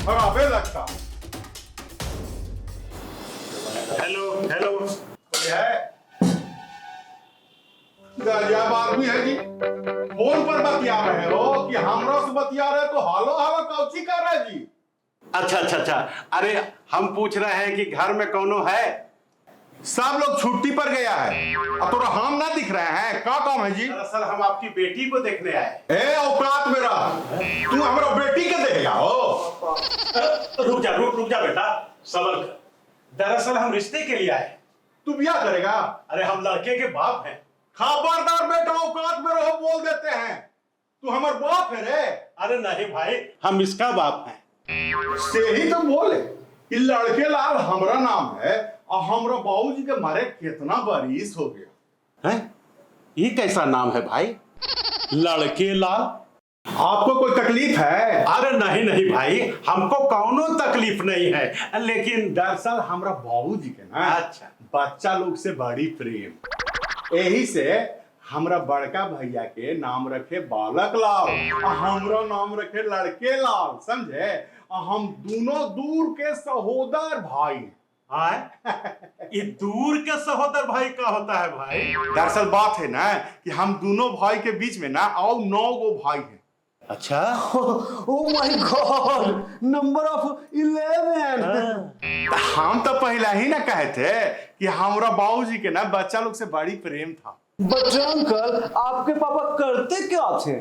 खराबे लगता। Hello hello. कोई है? गजब आदमी है जी। फोन पर बतिया रहे हो कि हमरा से बतिया रहे तो हालो हालो कौची कर रहे जी? अच्छा। अरे हम पूछ रहे हैं कि घर में कौनो है? सब लोग छुट्टी पर गया है। अब तो हम ना दिख रहे हैं। क्या काम है जी? दरअसल हम आपकी बेटी को देखने आए। ए औकात मेरा, तू हमारा बेटी के देगा हो? रुक जा बेटा, सबर कर। दरअसल हम रिश्ते के लिए आए। तू ब्याह करेगा? अरे हम लड़के के बाप हैं। खबरदार बेटा, औकात में रहो बोल देते हैं। तू हमार बाप है रे। अरे नहीं भाई, हम इसका बाप हैं। से ही तो बोले कि लड़के लाल हमरा नाम है और हमरा बाबूजी के मारे कितना बरिस हो गया हैं? ये कैसा नाम है भाई, लड़के लाल? आपको कोई तकलीफ है? अरे नहीं भाई, हमको कौनो तकलीफ नहीं है, लेकिन दरअसल हमरा बाबूजी के ना अच्छा बच्चा लोग से बड़ी प्रेम, यही से हमरा बड़का भैया के नाम रखे बालक लाल और हमरा नाम रखे लड़के लाल, समझे? और हम दोनों दूर के सहोदर भाई। ये दूर के सहोदर भाई का होता है भाई? दरअसल बात है ना कि हम दोनों भाई के बीच में ना और 9 गो भाई हैं। अच्छा। Oh my God, number of 11। हम तो पहले ही ना कहे थे कि हमरा बाबूजी के ना बच्चा लोग से बड़ी प्रेम था। बट अंकल, आपके पापा करते क्या थे?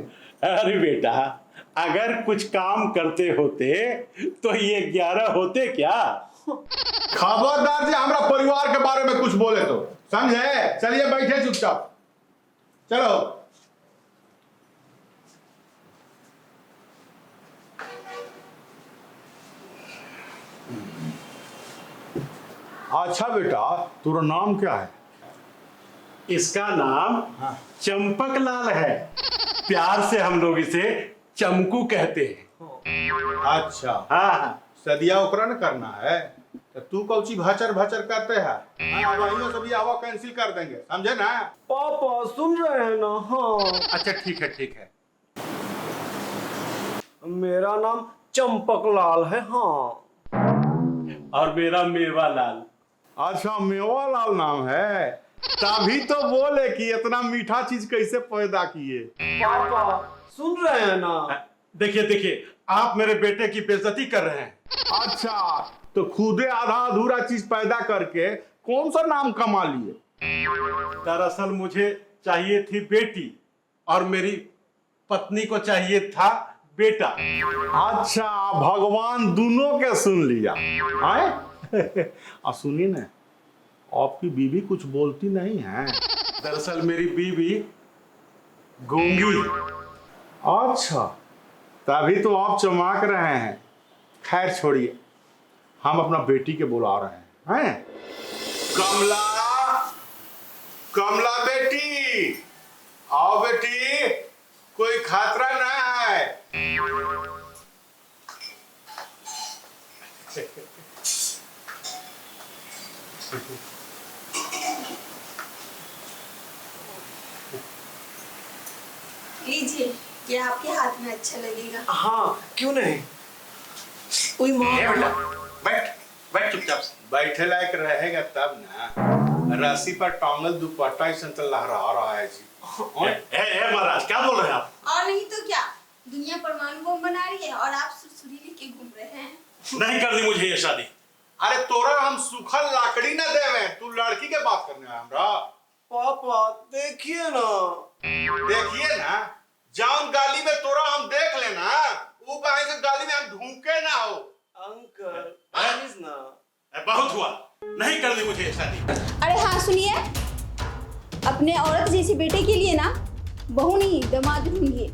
अरे बेटा, अगर कुछ काम करते होते तो ये 11 होते क्या? खबरदार जी हमरा परिवार के बारे में कुछ बोले तो, समझे? चलिए बैठे चुपचाप, चलो। अच्छा बेटा, तेरा नाम क्या है? इसका नाम हाँ। चंपक लाल है। प्यार से हम लोग इसे चमकू कहते हैं। अच्छा, हाँ। सदिया ओकरा न करना है तो तू कौची भचर भचर करते है? हाँ, वहीं सब ये हवा कैंसिल कर देंगे, समझे ना? पापा सुन रहे हैं ना? हाँ, अच्छा ठीक है। मेरा नाम चंपक लाल है। हाँ, और मेरा मेवा लाल। अच्छा, मेवा लाल नाम है, तभी तो बोले कि इतना मीठा चीज कैसे पैदा किए। पापा सुन रहे हैं ना? देखिए, आप मेरे बेटे की बेइज्जती कर रहे हैं। अच्छा, तो खुदे आधा अधूरा चीज पैदा करके कौन सा नाम कमा लिए? दरअसल मुझे चाहिए थी बेटी और मेरी पत्नी को चाहिए था बेटा। अच्छा, भगवान दोनों के सुन लिया है। और सुनिए ना, आपकी बीवी कुछ बोलती नहीं है? दरअसल मेरी बीवी गूंगी। अच्छा, तभी तो आप चमक रहे हैं। खैर छोड़िए, हम अपना बेटी के बुला रहे हैं। कमला बेटी, आओ बेटी, कोई खतरा ना है। लीजिए, ये आपके हाथ में अच्छा लगेगा। हाँ, क्यों नहीं? कोई माँ बैठ चुपचाप से। बैठे लायक रहेगा तब ना। रस्सी पर टांगल दुपट्टा ऐसा तो लहरा रहा है जी। महाराज, क्या बोल रहे हैं आप? और नहीं तो क्या, दुनिया परमाणु बम बना रही है और आप सुरसुरी लेके घूम रहे हैं। नहीं करनी मुझे ये शादी। अरे तोरा हम सूखल लाकड़ी न देवे, तू लड़की के बात करने है हमरा। पापा देखिए ना। देखिए ना, जान गाली में तोरा हम देख लेना, वो कहीं से गाली में हम ढूंके ना हो। अंकल प्लीज ना। बहुत हुआ, नहीं करनी मुझे ये शादी। अरे हाँ सुनिए, अपने औरत जैसी बेटे के लिए ना बहू नहीं दामाद ढूंढिए।